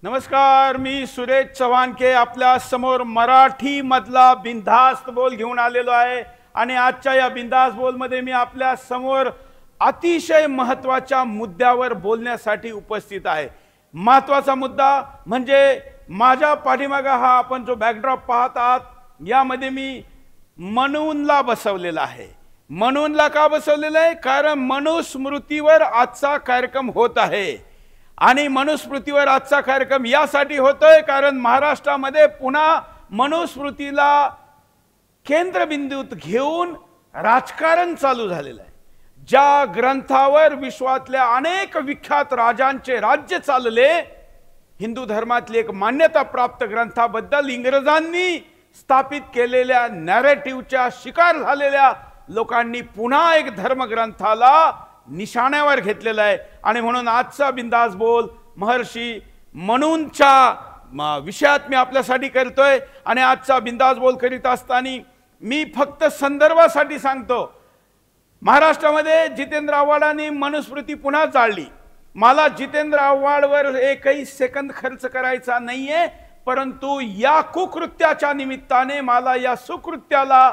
नमस्कार, मी सुरेश चव्हाणके आपल्या समोर मराठी मधला बिनधास्त बोल घेऊन आलेलो आहे आणि आजच्या या बिनधास्त बोल मध्ये मी आपल्या समोर अतिशय महत्त्वाच्या मुद्द्यावर बोलण्यासाठी उपस्थित आहे। महत्त्वाचा मुद्दा म्हणजे माझ्या पाठीमागे हा आपण जो बॅकड्रॉप पाहत आहात यामध्ये मी मनूनला बसवलेला आहे। मनूनला का बसवलेला आहे? कारण मनुस्मृतीवर आजचा कार्यक्रम होत आहे आणि मनुस्मृतीवर आजचा कार्यक्रम यासाठी होतोय कारण महाराष्ट्रामध्ये पुन्हा मनुस्मृतीला केंद्रबिंदूत घेऊन राजकारण चालू झालेलं आहे। ज्या ग्रंथावर विश्वातल्या अनेक विख्यात राजांचे राज्य चालले, हिंदू धर्मातली एक मान्यता प्राप्त ग्रंथाबद्दल इंग्रजांनी स्थापित केलेल्या नॅरेटिव्हच्या शिकार झालेल्या लोकांनी पुन्हा एक धर्मग्रंथाला निशाण्यावर घेतलेला आहे आणि म्हणून आजचा बिंदास बोल महर्षी मनूंच्या विषयात मी आपल्यासाठी करतोय। आणि आजचा बिंदास बोल करीत असताना मी फक्त संदर्भासाठी सांगतो, महाराष्ट्रामध्ये जितेंद्र आव्हाडांनी मनुस्मृती पुन्हा जाळली। मला जितेंद्र आव्हाडवर एकही सेकंद खर्च करायचा नाहीये, परंतु या कुकृत्याच्या निमित्ताने मला या सुकृत्याला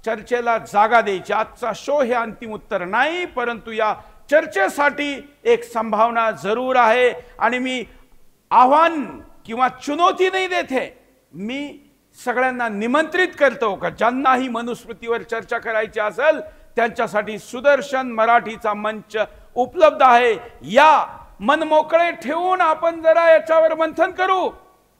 चर्चेला जागा द्यायची। आजचा शो हे अंतिम उत्तर नाही, परंतु या चर्चेसाठी एक संभावना जरूर आहे आणि मी आव्हान किंवा चुनौती नाही देते, मी सगळ्यांना निमंत्रित करतो का ज्यांनाही मनुस्मृतीवर चर्चा करायची असेल त्यांच्यासाठी सुदर्शन मराठीचा मंच उपलब्ध आहे। या मन मोकळे ठेवून आपण जरा याच्यावर मंथन करू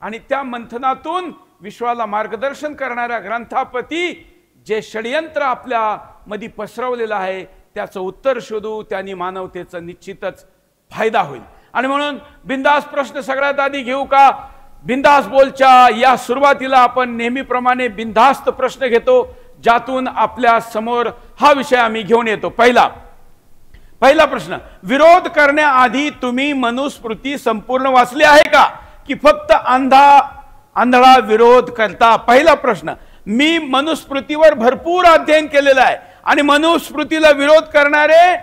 आणि त्या मंथनातून विश्वाला मार्गदर्शन करणाऱ्या ग्रंथाप्रती जे षडयंत्र आपल्या मध्ये पसरवलेलं आहे त्याचं उत्तर शोधू, त्यांनी मानवतेचा निश्चितच फायदा होईल। आणि म्हणून बिंदास प्रश्न सगळ्यात आधी घेऊ का? बिंदास बोलच्या या सुरुवातीला आपण नेहमीप्रमाणे बिंदास्त प्रश्न घेतो ज्यातून आपल्या समोर हा विषय आम्ही घेऊन येतो। पहिला प्रश्न, विरोध करण्याआधी तुम्ही मनुस्मृती संपूर्ण वाचली आहे का की फक्त आंधळा विरोध करता? पहिला प्रश्न, मी मनुस्मृतीवर भरपूर अध्ययन केलेलं आहे आणि मनुस्मृतीला विरोध करणारे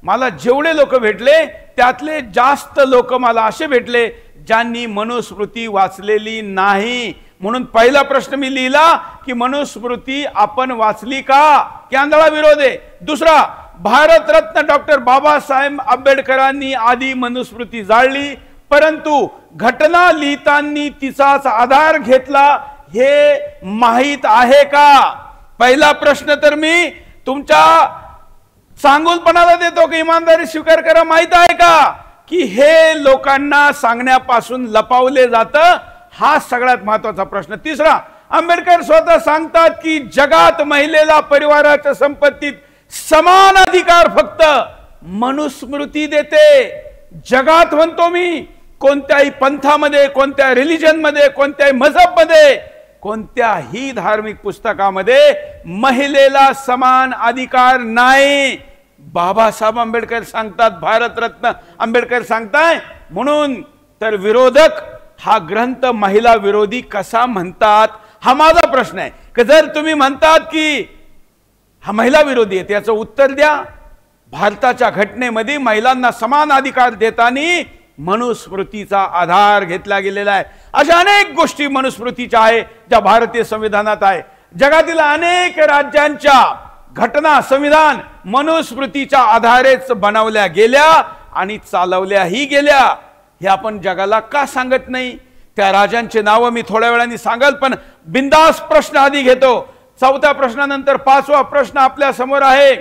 मला जेवढे लोक भेटले त्यातले जास्त लोक मला असे भेटले ज्यांनी मनुस्मृती वाचलेली नाही। म्हणून पहिला प्रश्न मी लिहिला की मनुस्मृती आपण वाचली का की आंधळा विरोध आहे? दुसरा, भारतरत्न डॉक्टर बाबासाहेब आंबेडकरांनी आधी मनुस्मृती जाळली परंतु घटना लिहितांनी तिचाच आधार घेतला, हे माहित आहे का? पहिला प्रश्न तर मी तुमच्या चांगुलपणाला देतो की इमानदारी स्वीकार करा, माहित आहे का की हे लोकांना सांगण्यापासून लपवले जातं? हा सगळ्यात महत्त्वाचा प्रश्न। तिसरा, आंबेडकर स्वतः सांगतात की जगात महिलेला परिवाराच्या संपत्तीत समान अधिकार फक्त मनुस्मृती देते। जगात म्हणतो मी, कोणत्याही पंथामध्ये, कोणत्या रिलिजन मध्ये, कोणत्याही मजहब मध्ये, कोणत्याही धार्मिक पुस्तकामध्ये महिलेला समान अधिकार नाही। बाबासाहेब आंबेडकर सांगतात, भारतरत्न आंबेडकर सांगताय। म्हणून तर विरोधक हा ग्रंथ महिला विरोधी कसा म्हणतात हा माझा प्रश्न आहे की जर तुम्ही म्हणतात की हा महिला विरोधी आहे त्याचं उत्तर द्या। भारताच्या घटनेमध्ये महिलांना समान अधिकार देताना मनुस्मृतीचा आधार घेतला गेलेला आहे। अशा अनेक गोष्टी मनुस्मृतीच्या आहे ज्या भारतीय संविधानात आहे। जगातील अनेक राज्यांच्या घटना संविधान मनुस्मृतीच्या आधारेच बनवल्या गेल्या आणि चालवल्याही गेल्या। हे आपण जगाला का सांगत नाही? त्या राजांचे नाव मी थोड्या वेळाने सांगाल, पण बिंदास प्रश्न आधी घेतो। चौथ्या प्रश्नानंतर पाचवा प्रश्न आपल्या समोर आहे,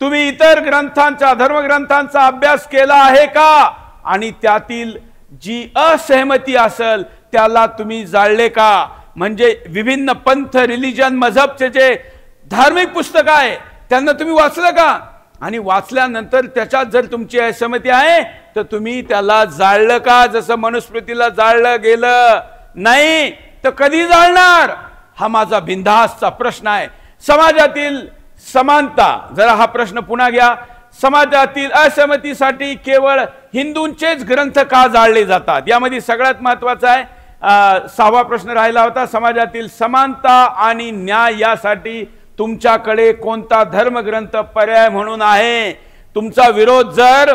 तुम्ही इतर ग्रंथांचा धर्मग्रंथांचा अभ्यास केला आहे का आणि त्यातील जी असहमती असेल त्याला तुम्ही जाळले का? म्हणजे विभिन्न पंथ, रिलिजन, मजहबचे जे धार्मिक पुस्तक आहे त्यांना तुम्ही वाचलं का? आणि वाचल्यानंतर त्याच्यात जर तुमची असहमती आहे तर तुम्ही त्याला जाळलं का? जसं मनुस्मृतीला जाळलं गेलं नाही तर कधी जाळणार? हा माझा बिनधास्तचा प्रश्न आहे। समाजातील समानता, जरा हा प्रश्न पुन्हा घ्या। समाजातील असहमतीसाठी केवळ हिंदूंचेच ग्रंथ का जाळले जातात? यामध्ये सगळ्यात महत्त्वाचा आहे सहावा प्रश्न राहिला होता, समाजातील समानता आणि न्याय यासाठी तुमच्याकडे कोणता धर्मग्रंथ पर्याय म्हणून आहे? तुमचा विरोध जर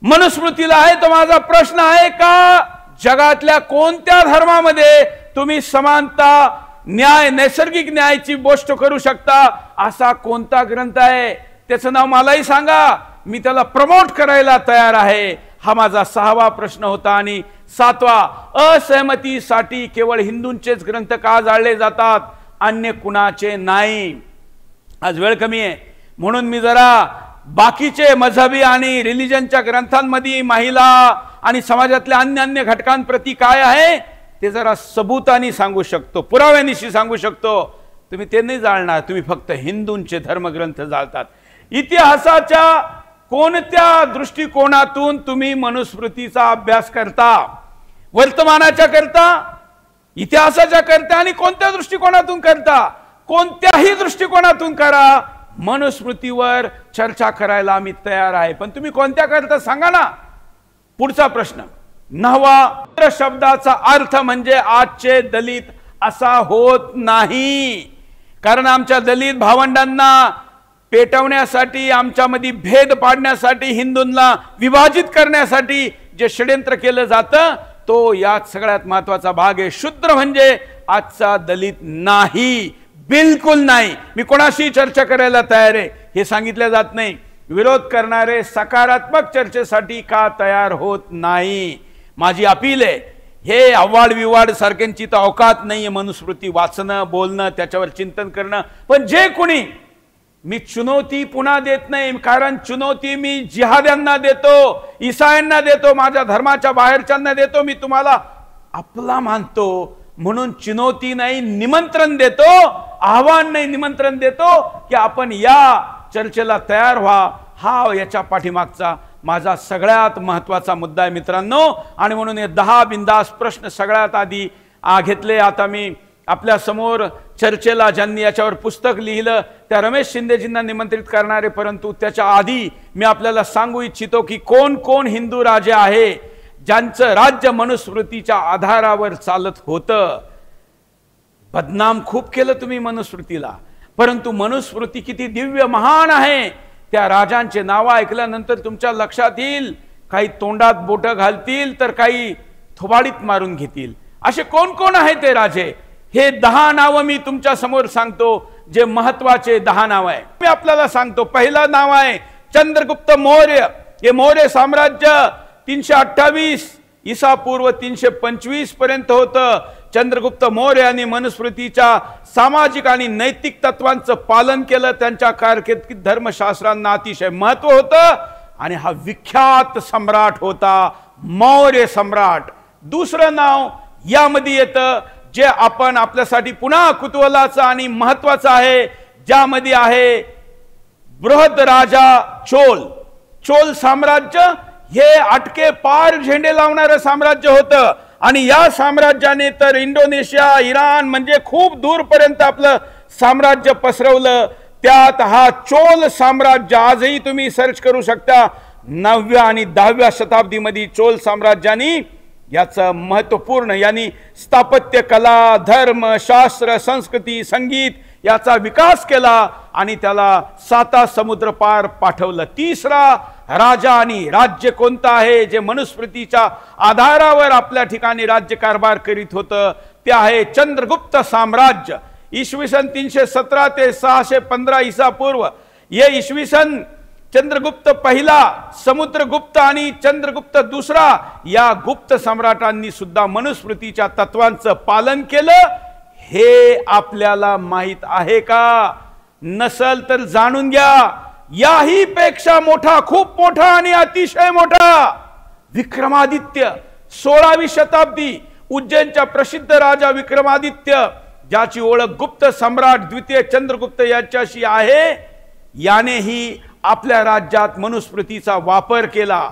मनुस्मृतीला आहे तर माझा प्रश्न आहे का जगातल्या कोणत्या धर्मामध्ये तुम्ही समानता, न्याय, नैसर्गिक न्यायाची गोष्ट करू शकता असा कोणता ग्रंथ आहे? त्याचं नाव मलाही सांगा, मी त्याला प्रमोट करायला तयार आहे. हा माझा 6वा प्रश्न होता. आणि 7वा, असहमतीसाठी केवळ हिंदूंचेच ग्रंथ का जाळले जातात, अन्य कुणाचे नाही? आज वेळ कमी आहे म्हणून मी जरा बाकीचे मजहबी आणि रिलिजनच्या ग्रंथांमध्ये महिला आणि समाजातल्या अन्य घटकांप्रती काय आहे ते जरा सबूतानी सांगू शकतो, पुराव्यानिशी सांगू शकतो. तुम्ही ते नाही जाळणार, तुम्ही फक्त हिंदूंचे धर्मग्रंथ जाळतात. इतिहासाच्या कोणत्या दृष्टिकोनातून तुम्ही मनुस्मृतीचा अभ्यास करता? वर्तमानाच्या करता, इतिहासाच्या करता, आणि कोणत्या दृष्टिकोनातून करता? कोणत्याही दृष्टिकोनातून करा, मनुस्मृतीवर चर्चा करायला आम्ही तयार आहे. पण तुम्ही कोणत्या करता सांगा ना. पुढचा प्रश्न 9वा, शब्दाचा अर्थ म्हणजे आजचे दलित असा होत नाही. कारण आमच्या दलित भावंडांना पेटवण्यासाठी, आमच्यामध्ये भेद पाडण्यासाठी, हिंदूंना विभाजित करण्यासाठी जे षड्यंत्र केलं जातं तो यात सगळ्यात महत्वाचा भाग आहे. शूद्र म्हणजे आजचा दलित नाही, बिलकुल नाही. मी कोणाशी चर्चा करायला तयार आहे हे सांगितलं जात नाही. विरोध करणारे सकारात्मक चर्चेसाठी का तयार होत नाही? माझी अपील आहे, हे अव्वाड विवाड सारख्यांची तर अवकात नाहीये मनुस्मृती वाचणं, बोलणं, त्याच्यावर चिंतन करणं. पण जे कोणी, मी चुनौती पुन्हा देत नाही, कारण चुनौती मी जिहाद्यांना देतो, ईसायांना देतो, माझ्या धर्माच्या बाहेरच्यांना देतो. मी तुम्हाला आपला मानतो म्हणून चुनौती नाही, निमंत्रण देतो, आव्हान नाही, निमंत्रण देतो की आपण या चर्चेला तयार व्हा. हा याच्या पाठीमागचा माझा सगळ्यात महत्वाचा मुद्दा आहे मित्रांनो. आणि म्हणून हे 10 बिंदास प्रश्न सगळ्यात आधी घेतले. आता मी आपल्या समोर चर्चेला ज्यांनी याच्यावर पुस्तक लिहिलं त्या रमेश शिंदेजींना निमंत्रित करणारे, परंतु त्याच्या आधी मी आपल्याला सांगू इच्छितो की कोण कोण हिंदू राजे आहे ज्यांचं राज्य मनुस्मृतीच्या आधारावर चालत होतं. बदनाम खूप केलं तुम्ही मनुस्मृतीला, परंतु मनुस्मृती किती दिव्य महान आहे. त्या राजांचे नाव ऐकल्यानंतर तुमच्या लक्षात येईल, काही तोंडात बोट घालतील तर काही थोबाडीत मारून घेतील. असे कोण कोण आहेत ते राजे? हे 10 नाव मी तुमच्या समोर सांगतो, जे महत्वाचे 10 नाव आहे. मी आपल्याला सांगतो. पहिलं नाव आहे चंद्रगुप्त मौर्य. हे मौर्य साम्राज्य 328 ईसा पूर्व 325 पर्यंत होतं. चंद्रगुप्त मौर्य यांनी मनुस्मृतीच्या सामाजिक आणि नैतिक तत्वांचं पालन केलं. त्यांच्या कारकिर्दीत धर्मशास्त्रांना अतिशय महत्व होतं आणि हा विख्यात सम्राट होता, मौर्य सम्राट. दुसरं नाव यामध्ये येतं जे आपण आपल्यासाठी पुन्हा कुतूहलाचं आणि महत्वाचं आहे, ज्यामध्ये आहे बृहद राजा चोल. चोल साम्राज्य हे अटके पार झेंडे लावणारं साम्राज्य होतं आणि या साम्राज्याने तर इंडोनेशिया, इराण म्हणजे खूप दूरपर्यंत आपलं साम्राज्य पसरवलं. त्यात हा चोल साम्राज्य आजही तुम्ही सर्च करू शकता. 9व्या आणि 10व्या शताब्दीमध्ये चोल साम्राज्याने याचं महत्वपूर्ण यानी स्थापत्य कला, धर्म, शास्त्र, संस्कृती, संगीत याचा विकास केला आणि त्याला 7 समुद्र पार पाठवलं. तिसरा राजा आणि राज्य कोणतं आहे जे मनुस्मृतीच्या आधारावर आपल्या ठिकाणी राज्यकारभार करीत होतं, ते आहे चंद्रगुप्त साम्राज्य. इसवी सन 317 ते 615 ईसा पूर्व. ये इसवी सन चंद्रगुप्त पहिला, समुद्रगुप्त आणि चंद्रगुप्त दुसरा या गुप्त सम्राटांनी सुद्धा मनुस्मृतीच्या तत्वांचं पालन केलं. हे आपल्याला माहित आहे का? नसल तर जाणून घ्या. याही पेक्षा मोठा, खूप मोठा आणि अतिशय मोठा विक्रमादित्य 16वी शताब्दी, उज्जैनचा प्रसिद्ध राजा विक्रमादित्य, ज्याची ओळख गुप्त सम्राट द्वितीय चंद्रगुप्त याच्याशी आहे, यानेही आपल्या राज्यात मनुस्मृतीचा वापर केला.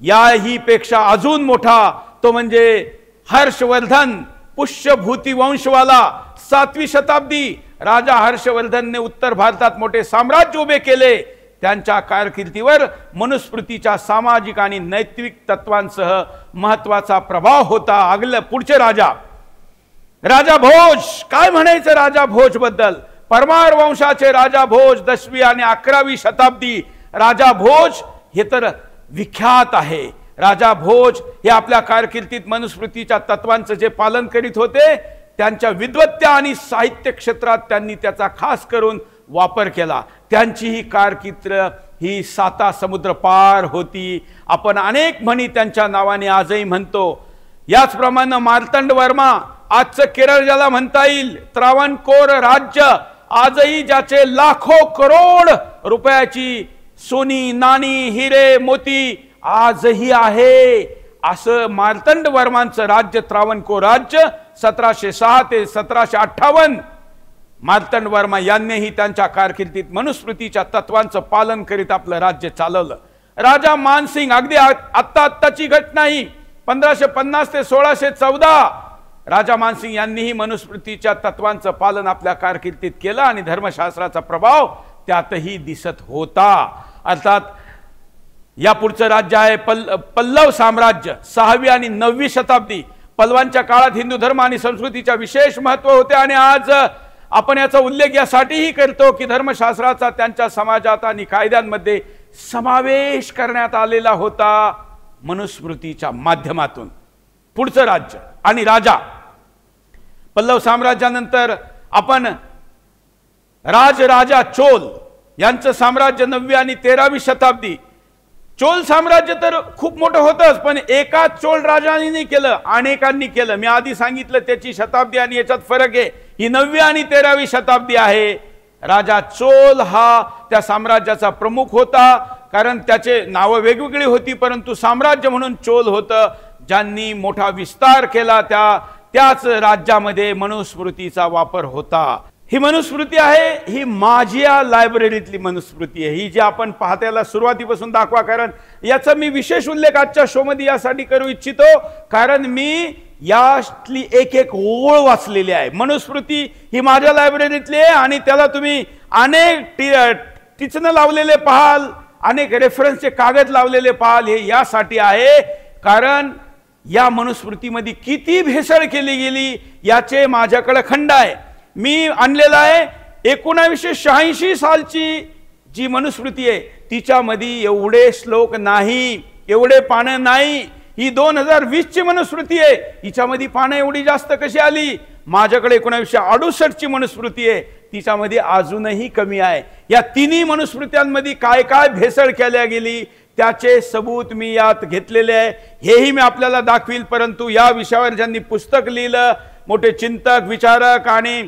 याही पेक्षा अजून मोठा तो म्हणजे हर्षवर्धन, पुष्यभूती वंशवाला, 7वी शताब्दी. राजा हर्षवर्धनने उत्तर भारतात मोठे साम्राज्य उभे केले. त्यांच्या कारकिर्दीवर मनुस्मृतीच्या सामाजिक आणि नैतिक तत्वांसह महत्वाचा प्रभाव होता. पुढचे राजा भोज. काय म्हणायचं राजा भोज बद्दल? परमार वंशाचे राजा भोज 10वी आणि 11वी शताब्दी. राजा भोज हे तर विख्यात आहे. राजा भोज हे आपल्या कारकिर्दीत मनुस्मृतीच्या तत्वांचं जे पालन करीत होते, त्यांच्या विद्वत्ता आणि साहित्य क्षेत्रात त्यांनी त्याचा खास करून वापर केला। त्यांची ही कारकीर्द ही 7 समुद्र पार होती। आपण अनेक म्हणी त्यांच्या नावाने आजही म्हणतो। याचप्रमाणे मार्तंड वर्मा, आजचं केरळ ज्याला म्हणता येईल, त्रावणकोर राज्य आजही ज्याचे लाखो करोड रुपयाची सोनी नाणी हिरे मोती आजही आहे, असं मार्तंड वर्मांचं राज्य त्रावणकोर राज्य 1706 ते 1758 मार्तंड वर्मा यांनीही त्यांच्या कारकिर्दीत मनुस्मृतीच्या तत्वांचं पालन करीत आपलं राज्य चालवलं। राजा मानसिंग, अगदी आत्ताची घटना ही 1550 ते 1614 राजा मानसिंग यांनीही मनुस्मृतीच्या तत्वांचं पालन आपल्या कारकिर्दीत केलं आणि धर्मशास्त्राचा प्रभाव त्यातही दिसत होता। अर्थात या पुढचं राज्य आहे पल्लव साम्राज्य, 6वी आणि 9वी शताब्दी। पल्लवांच्या काळात हिंदू धर्म आणि संस्कृतीच्या विशेष महत्त्व होते आणि आज आपण याचा उल्लेख यासाठीही करतो की धर्मशास्त्राचा त्यांच्या समाजात आणि कायद्यांमध्ये समावेश करण्यात आलेला होता मनुस्मृतीच्या माध्यमातून। पुढचं राज्य आणि राजा पल्लव साम्राज्यानंतर आपण राजा चोल यांचं साम्राज्य 9वी आणि 13वी शताब्दी। चोल साम्राज्य तर खूप मोठं होतंच, पण एकाच चोल राजाने नाही केलं, अनेकांनी केलं। मी आधी सांगितलं त्याची शताब्दी आणि याच्यात फरक आहे। ही 9वी आणि 13वी शताब्दी आहे। राजा चोल हा त्या साम्राज्याचा प्रमुख होता, कारण त्याचे नाव वेगवेगळी होती, परंतु साम्राज्य म्हणून चोल होतं। ज्यांनी मोठा विस्तार केला त्याच राज्यामध्ये मनुस्मृतीचा वापर होता। ही मनुस्मृती आहे, ही माझ्या लायब्ररीतली मनुस्मृती आहे। ही जी आपण पाहत्याला सुरुवातीपासून दाखवा, कारण याचा मी विशेष उल्लेख आजच्या शो मध्ये यासाठी करू इच्छितो, कारण मी यातली एक एक ओळ वाचलेली आहे। मनुस्मृती ही माझ्या लायब्ररीतली आहे आणि त्याला तुम्ही अनेक टिचणं लावलेले पाहाल, अनेक रेफरन्सचे कागद लावलेले पाहाल। हे यासाठी आहे कारण या मनुस्मृतीमध्ये किती भेसळ केली गेली याचे माझ्याकडे खंड आहे। मी आणलेला आहे 1986 सालची जी मनुस्मृती आहे तिच्यामध्ये एवढे श्लोक नाही, एवढे पानं नाही। ही 2020 ची मनुस्मृती आहे, हिच्यामध्ये पानं एवढी जास्त कशी आली? माझ्याकडे 1968 ची मनुस्मृती आहे, तिच्यामध्ये अजूनही कमी आहे। या तिन्ही मनुस्मृत्यांमध्ये काय काय भेसळ केल्या गेली त्याचे सबूत मी यात घेतलेले आहे, हेही मी आपल्याला दाखवील। परंतु या विषयावर ज्यांनी पुस्तक लिहिलं, मोठे चिंतक विचारक आणि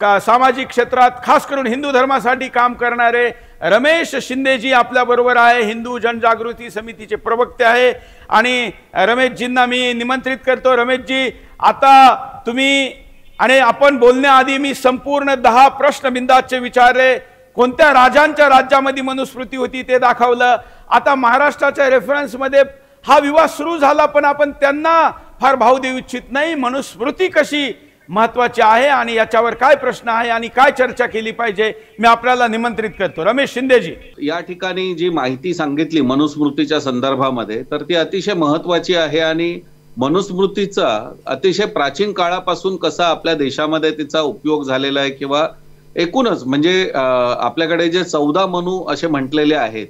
सामाजिक क्षेत्रात खास करून हिंदू धर्मासाठी काम करणारे रमेश शिंदेजी आपल्या बरोबर आहे, हिंदू जनजागृती समितीचे प्रवक्ते आहे। आणि रमेशजींना मी निमंत्रित करतो। रमेशजी, आता तुम्ही आणि आपण बोलण्याआधी मी संपूर्ण 10 प्रश्न बिंदाचे विचारले। कोणत्या राजांच्या राज्यामध्ये मनुस्मृती होती ते दाखवलं। आता महाराष्ट्राच्या रेफरन्समध्ये हा विवाद सुरू झाला, पण आपण त्यांना फार भाव देऊ इच्छित नाही। मनुस्मृती कशी महत्वाची आहे आणि याच्यावर काय प्रश्न आहे आणि काय चर्चा केली पाहिजे, मी आपल्याला निमंत्रित करतो। रमेश शिंदेजी, या ठिकाणी जी माहिती सांगितली मनुस्मृतीच्या संदर्भामध्ये तर ती अतिशय महत्वाची आहे आणि मनुस्मृतीचा अतिशय प्राचीन काळापासून कसा आपल्या देशामध्ये तिचा उपयोग झालेला आहे किंवा एकूणच म्हणजे आपल्याकडे जे 14 मनू असे म्हटलेले आहेत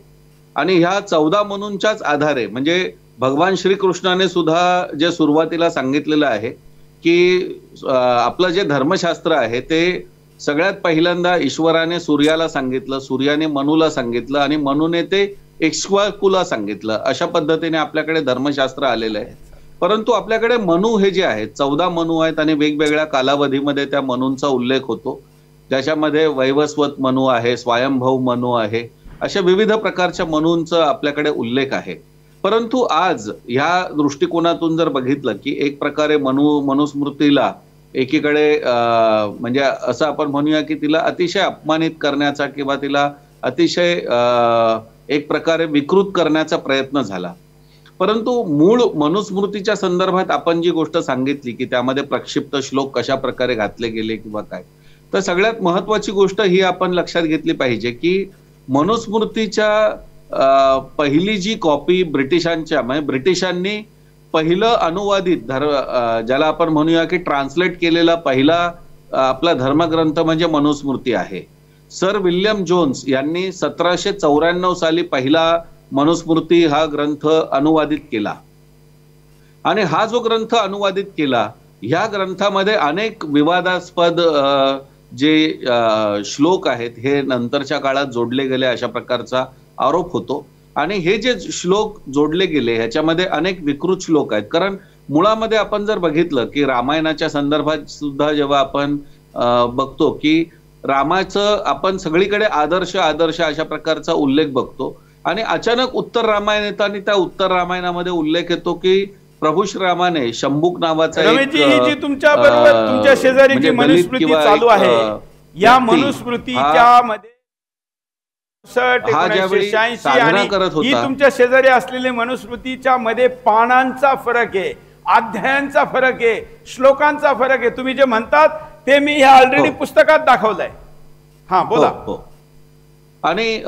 आणि ह्या 14 मनूंच्याच आधारे म्हणजे भगवान श्रीकृष्णाने सुद्धा जे सुरुवातीला सांगितलेलं आहे की आपलं जे धर्मशास्त्र आहे ते सगळ्यात पहिल्यांदा ईश्वराने सूर्याला सांगितलं, सूर्याने मनूला सांगितलं आणि मनूने ते इक्ष्वाकुला सांगितलं। अशा पद्धतीने आपल्याकडे धर्मशास्त्र आलेलं आहे। परंतु आपल्याकडे मनू हे जे आहेत 14 मनू आहेत आणि वेगवेगळ्या कालावधीमध्ये त्या मनूंचा उल्लेख होतो, ज्याच्यामध्ये वैवस्वत मनू आहे, स्वयंभव मनू आहे, अशा विविध प्रकारच्या मनूंचा आपल्याकडे उल्लेख आहे। परंतु आज ह्या दृष्टिकोनातून जर बघितलं की एक प्रकारे मनुस्मृतीला एकीकडे म्हणजे असं आपण म्हणूया की तिला अतिशय अपमानित करण्याचा किंवा तिला अतिशय एक प्रकारे विकृत करण्याचा प्रयत्न झाला। परंतु मूळ मनुस्मृतीच्या संदर्भात आपण जी गोष्ट सांगितली की त्यामध्ये प्रक्षिप्त श्लोक कशा प्रकारे घातले गेले किंवा काय, तर सगळ्यात महत्वाची गोष्ट ही आपण लक्षात घेतली पाहिजे की मनुस्मृतीच्या पहिली जी कॉपी ब्रिटिशांच्या म्हणजे ब्रिटिशांनी पहिलं अनुवादित ज्याला आपण म्हणूया की ट्रान्सलेट केलेला पहिला आपला धर्मग्रंथ म्हणजे मनुस्मृती आहे। सर विल्यम जोन्स यांनी 1794 साली पहिला मनुस्मृती हा ग्रंथ अनुवादित केला आणि हा जो ग्रंथ अनुवादित केला ह्या ग्रंथामध्ये अनेक विवादास्पद जे श्लोक आहेत हे नंतरच्या काळात जोडले गेले अशा प्रकारचा आरोप होतो आणि हे जे श्लोक जोडले गेले ह्याच्यामध्ये अनेक विकृत श्लोक आहेत. कारण मुळामध्ये आपण जर बघितलं की रामायणाच्या संदर्भात सुद्धा जेव्हा आपण बघतो की रामाचं आपण सगळीकडे आदर्श आदर्श अशा प्रकारचा उल्लेख बघतो आणि अचानक उत्तर रामायण येतं आणि त्या उत्तर रामायणामध्ये उल्लेख येतो की प्रभू श्रीरामाने शंभुक नावाचा तुमच्या बरोबर तुमच्या शेजारी जी मनुस्मृती चालू आहे या मनुस्मृतीच्या मध्ये ही तुमच्या शेजारी असलेले मनुस्मृतीच्या मध्ये पानांचा फरक आहे, अध्यायांचा फरक आहे, श्लोकांचा फरक आहे. तुम्ही जे म्हणतात ते मी ह्या ऑलरेडी पुस्तकात दाखवलंय. हा बोला. आणि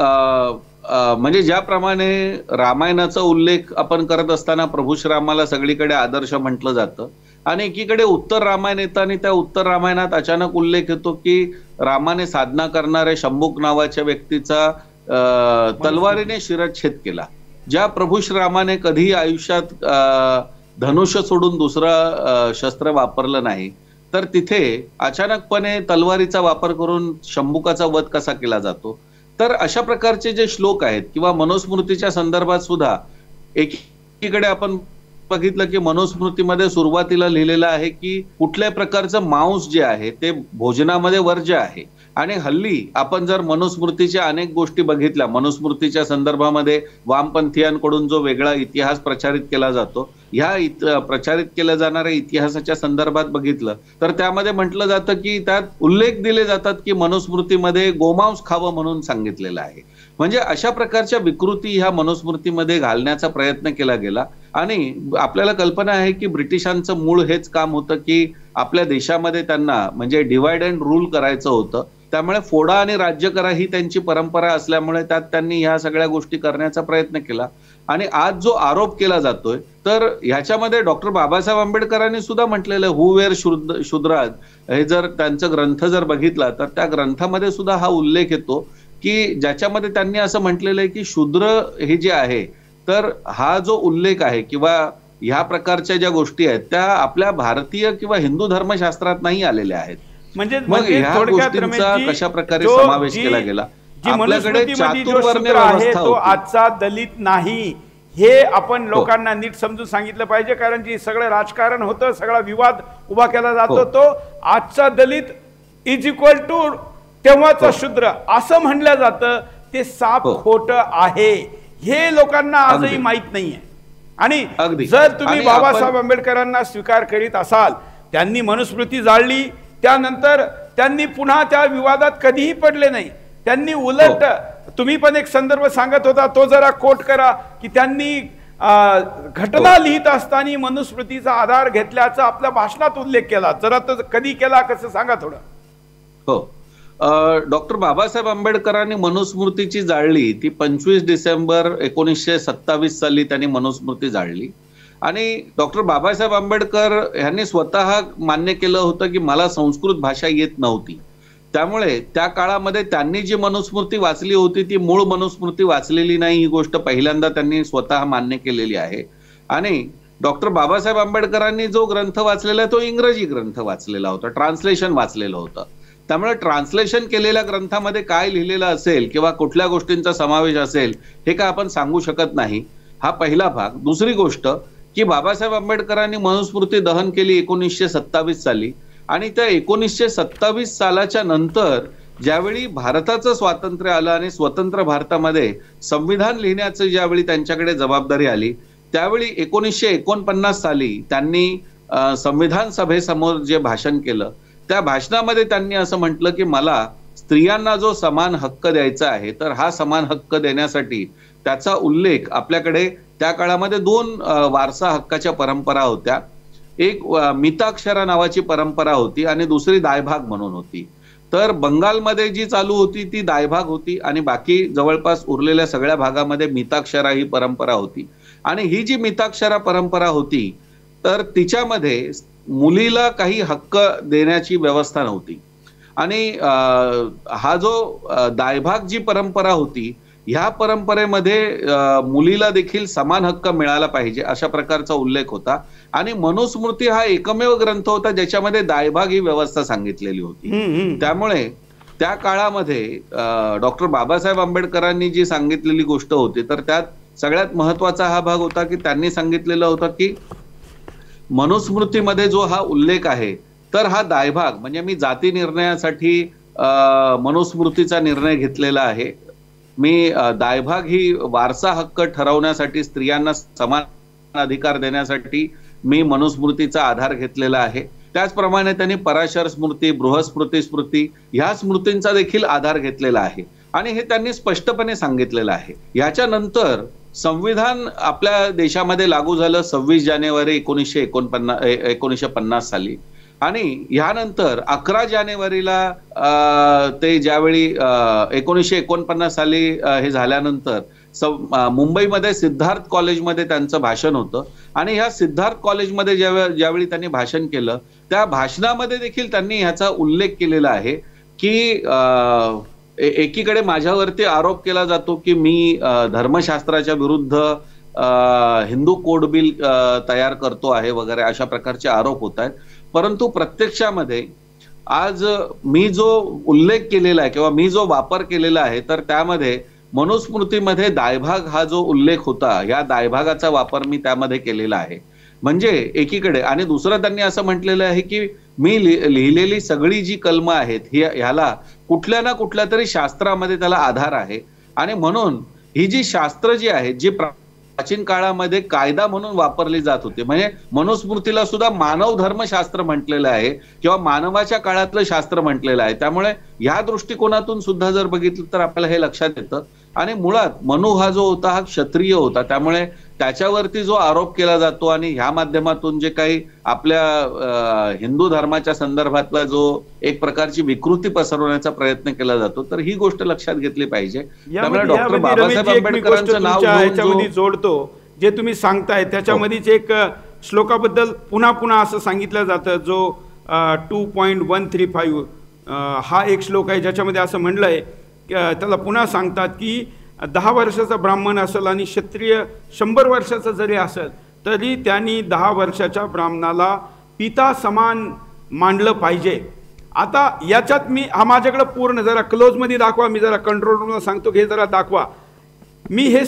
म्हणजे ज्याप्रमाणे रामायणाचा उल्लेख आपण करत असताना प्रभू श्रीरामाला सगळीकडे आदर्श म्हटलं जातं आणि एकीकडे उत्तर रामायण येतं आणि त्या उत्तर रामायणात अचानक उल्लेख येतो की रामाने साधना करणाऱ्या शंभुक नावाच्या व्यक्तीचा तलवारीने शिरच्छेद केला. ज्या प्रभू श्रीरामाने कधी आयुष्यात धनुष्य सोडून दुसरं शस्त्र वापरलं नाही तर तिथे अचानकपणे तलवारीचा वापर करून शंभुकाचा वध कसा केला जातो. तर अशा प्रकारचे जे श्लोक आहेत किंवा मनुस्मृतीच्या संदर्भात सुद्धा एकीकडे आपण बघितलं की मनुस्मृतीमध्ये सुरुवातीला लिहिलेलं आहे की कुठल्याही प्रकारचं मांस जे आहे ते भोजनामध्ये वर्ज्य आहे आणि हल्ली आपण जर मनुस्मृतीच्या अनेक गोष्टी बघितल्या, मनुस्मृतीच्या संदर्भामध्ये वामपंथीयांकडून जो वेगळा इतिहास प्रचारित केला जातो ह्या प्रचारित केल्या जाणाऱ्या इतिहासाच्या संदर्भात बघितलं तर त्यामध्ये म्हटलं जातं की त्यात उल्लेख दिले जातात की मनुस्मृतीमध्ये गोमांस खावं म्हणून सांगितलेलं आहे. म्हणजे अशा प्रकारच्या विकृती ह्या मनुस्मृतीमध्ये घालण्याचा प्रयत्न केला गेला आणि आपल्याला कल्पना आहे की ब्रिटिशांचं मूळ हेच काम होतं की आपल्या देशामध्ये त्यांना म्हणजे डिवाइड अँड रूल करायचं होतं. त्यामुळे फोडा आणि राज्य करा ही त्यांची परंपरा असल्यामुळे त्यात त्यांनी ह्या सगळ्या गोष्टी करण्याचा प्रयत्न केला. आणि आज जो आरोप केला जातोय तर ह्याच्यामध्ये डॉक्टर बाबासाहेब आंबेडकरांनी सुद्धा म्हटलेलं हू वेअर शूद्राज हे जर त्यांचं ग्रंथ जर बघितला तर त्या ग्रंथामध्ये सुद्धा हा उल्लेख येतो की ज्याच्यामध्ये त्यांनी असं म्हटलेलं आहे की शूद्र हे जे आहे तर हा जो उल्लेख आहे किंवा ह्या प्रकारच्या ज्या गोष्टी आहेत त्या आपल्या भारतीय किंवा हिंदू धर्मशास्त्रात नाही आलेल्या आहेत. म्हणजे मग ह्या गोष्टींचा कशा प्रकारे समावेश केला गेला. आपल्याकडे चातुर्वर्ण्य व्यवस्था तो आजचा दलित नाही हे आपण लोकांना नीट समजून सांगितलं पाहिजे. कारण जी सगळं राजकारण होतं, सगळा विवाद उभा केला जातो तो आजचा दलित इज इक्वल टू तेव्हाचा शूद्र असं म्हणलं जातं ते साप खोटं आहे हे लोकांना आजही माहित नाहीये. आणि जर तुम्ही बाबासाहेब आंबेडकरांना स्वीकार करीत असाल, त्यांनी मनुस्मृती जाळली त्यानंतर त्यांनी पुन्हा त्या विवादात कधीही पडले नाही. त्यांनी उलट तुम्ही पण एक संदर्भ सांगत होता तो जरा कोट करा की त्यांनी घटना लिहित असताना मनुस्मृतीचा आधार घेतल्याचा आपल्या भाषणात उल्लेख केला. जरा तो कधी केला कसं सांगा थोडं. हो, डॉक्टर बाबासाहेब आंबेडकरांनी मनुस्मृतीची जाळली ती 25 डिसेंबर 1927 साली त्यांनी मनुस्मृती जाळली आणि डॉक्टर बाबासाहेब आंबेडकर यांनी स्वतः मान्य केलं होतं की मला संस्कृत भाषा येत नव्हती. त्यामुळे त्या काळामध्ये त्यांनी जी मनुस्मृती वाचली होती ती मूळ मनुस्मृती वाचलेली नाही ही गोष्ट पहिल्यांदा त्यांनी स्वतः मान्य केलेली आहे. आणि डॉक्टर बाबासाहेब आंबेडकरांनी जो ग्रंथ वाचलेला तो इंग्रजी ग्रंथ वाचलेला होता, ट्रान्सलेशन वाचलेलं होतं. त्यामुळे ट्रान्सलेशन केलेल्या ग्रंथामध्ये काय लिहिलेलं असेल किंवा कुठल्या गोष्टींचा समावेश असेल हे काय आपण सांगू शकत नाही. हा पहिला भाग. दुसरी गोष्ट की बाबासाहेब आंबेडकरांनी मनुस्मृती दहन केली 1927 साली आणि त्या 1927 सालाच्या नंतर ज्यावेळी भारताचं स्वातंत्र्य आलं आणि स्वतंत्र भारतामध्ये संविधान लिहिण्याचं ज्यावेळी त्यांच्याकडे जबाबदारी आली त्यावेळी 1949 साली त्यांनी संविधान सभेसमोर जे भाषण केलं त्या भाषणामध्ये त्यांनी असं म्हटलं की मला स्त्रियांना जो समान हक्क द्यायचा आहे तर हा समान हक्क देण्यासाठी त्याचा उल्लेख आपल्याकडे त्या काळामध्ये 2 वारसा हक्काच्या परंपरा होत्या. एक मिताक्षरा नावाची परंपरा होती आणि दुसरी दायभाग म्हणून होती. तर बंगालमध्ये जी चालू होती ती दायभाग होती आणि बाकी जवळपास उरलेल्या सगळ्या भागामध्ये मिताक्षरा ही परंपरा होती. आणि ही जी मिताक्षरा परंपरा होती तर तिच्यामध्ये मुलीला काही हक्क देण्याची व्यवस्था नव्हती. आणि हा जो दायभाग जी परंपरा होती ह्या परंपरेमध्ये मुलीला देखील समान हक्क मिळाला पाहिजे अशा प्रकारचा उल्लेख होता. आणि मनुस्मृती हा एकमेव ग्रंथ होता ज्याच्यामध्ये दायभाग ही व्यवस्था सांगितलेली होती. त्यामुळे त्या काळामध्ये डॉक्टर बाबासाहेब आंबेडकरांनी जी सांगितलेली गोष्ट होती तर त्यात सगळ्यात महत्वाचा हा भाग होता की त्यांनी सांगितलेलं होतं की मनुस्मृतीमध्ये जो हा उल्लेख आहे तर हा दायभाग म्हणजे मी जाती निर्णयासाठी मनुस्मृतीचा निर्णय घेतलेला आहे. मी दायभाग ही वारसा हक्क ठरवण्यासाठी स्त्रियांना समान अधिकार देण्यासाठी मी मनुस्मृतीचा आधार घेतलेला आहे. त्याचप्रमाणे त्यांनी पराशर स्मृती, बृहस्पती स्मृती ह्या स्मृतींचा देखील आधार घेतलेला आहे आणि हे त्यांनी स्पष्टपणे सांगितलेलं आहे. याच्यानंतर संविधान आपल्या देशामध्ये लागू झालं 26 जानेवारी 1950 साली आणि ह्यानंतर 11 जानेवारीला ते ज्यावेळी 1949 साली हे झाल्यानंतर मुंबईमध्ये सिद्धार्थ कॉलेजमध्ये त्यांचं भाषण होतं आणि ह्या सिद्धार्थ कॉलेजमध्ये ज्यावेळी त्यांनी भाषण केलं त्या भाषणामध्ये देखील त्यांनी ह्याचा उल्लेख केलेला आहे की एकीकडे माझ्यावरती आरोप केला जातो की मी धर्मशास्त्राच्या विरुद्ध हिंदू कोड बिल तयार करतो आहे वगैरे अशा प्रकारचे आरोप होत आहेत. परंतु प्रत्यक्षामध्ये आज मी जो उल्लेख केलेला आहे किंवा मी जो वापर केलेला आहे तर त्यामध्ये मनुस्मृतीमध्ये दायभाग हा जो उल्लेख होता या दायभागाचा वापर मी त्यामध्ये केलेला आहे. म्हणजे एकीकडे आणि दुसरं त्यांनी असं म्हटलेलं आहे की मी लिहिलेली सगळी जी कलमं आहेत ह्याला कुठल्या ना कुठल्या तरी शास्त्रामध्ये त्याला आधार आहे आणि म्हणून ही जी शास्त्र जी आहेत जी प्राचीन काळामध्ये कायदा म्हणून वापरली जात होती म्हणजे मनुस्मृतीला सुद्धा मानव धर्मशास्त्र म्हटलेलं आहे किंवा मानवाच्या काळातलं शास्त्र म्हटलेलं आहे. त्यामुळे या दृष्टिकोनातून सुद्धा जर बघितलं तर आपल्याला हे लक्षात येतं. आणि मुळात मनु हा जो होता हा क्षत्रिय होता त्यामुळे त्याच्यावरती जो आरोप केला जातो आणि ह्या माध्यमातून जे काही आपल्या हिंदू धर्माच्या संदर्भातला जो एक प्रकारची विकृती पसरवण्याचा प्रयत्न केला जातो तर ही गोष्ट लक्षात घेतली पाहिजे. त्यामुळे डॉक्टर बाबासाहेब आंबेडकरांचं नाव जोडतो जे तुम्ही सांगताय त्याच्यामध्येच एक श्लोकाबद्दल पुन्हा पुन्हा असं सांगितलं जातं जो 2.135 हा एक श्लोक आहे ज्याच्यामध्ये असं म्हणलंय त्याला पुन्हा सांगतात की 10 वर्षाचा ब्राह्मण असेल आणि क्षत्रिय 100 वर्षाचा जरी असेल तरी त्यांनी 10 वर्षाच्या ब्राह्मणाला पिता समान मानलं पाहिजे. आता याच्यात मी माझ्याकडे पूर्ण जरा क्लोजमध्ये दाखवा, मी जरा कंट्रोल रूमला सांगतो हे जरा दाखवा. मी हे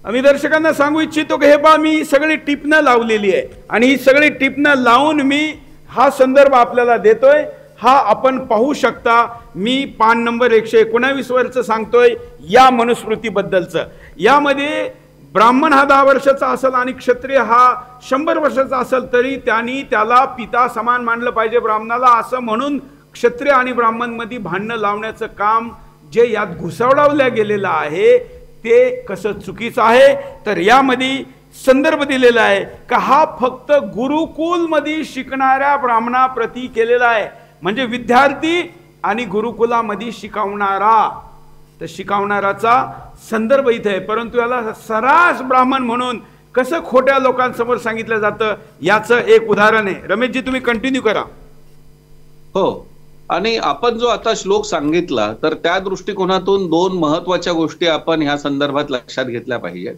मी दर्शकांना सांगू इच्छितो की हे पहा मी सगळी टिपणं लावलेली आहे आणि ही सगळी टिपणं लावून मी हा संदर्भ आपल्याला देतोय. हा आपण पाहू शकता. मी पान नंबर 119 वरचं सांगतोय या मनुस्मृतीबद्दलचं. यामध्ये ब्राह्मण हा 10 वर्षाचा असेल आणि क्षत्रिय हा 100 वर्षाचा असेल तरी त्यांनी त्याला पिता समान मानलं पाहिजे ब्राह्मणाला असं म्हणून क्षत्रिय आणि ब्राह्मण मध्ये भांडणं लावण्याचं काम जे यात घुसवळवलं गेलेलं आहे ते कसं चुकीचं आहे. तर यामध्ये संदर्भ दिलेला आहे का हा फक्त गुरुकुल मध्ये शिकणाऱ्या ब्राह्मणाप्रती केलेला आहे म्हणजे विद्यार्थी आणि गुरुकुलामध्ये शिकवणारा तर शिकवणाराचा संदर्भ इथे आहे. परंतु याला सरास ब्राह्मण म्हणून कसं खोट्या लोकांसमोर सांगितलं जातं याचं एक उदाहरण आहे. रमेशजी तुम्ही कंटिन्यू करा. हो आणि आपण जो आता श्लोक सांगितला तर त्या दृष्टिकोनातून 2 महत्वाच्या गोष्टी आपण ह्या संदर्भात लक्षात घेतल्या पाहिजेत.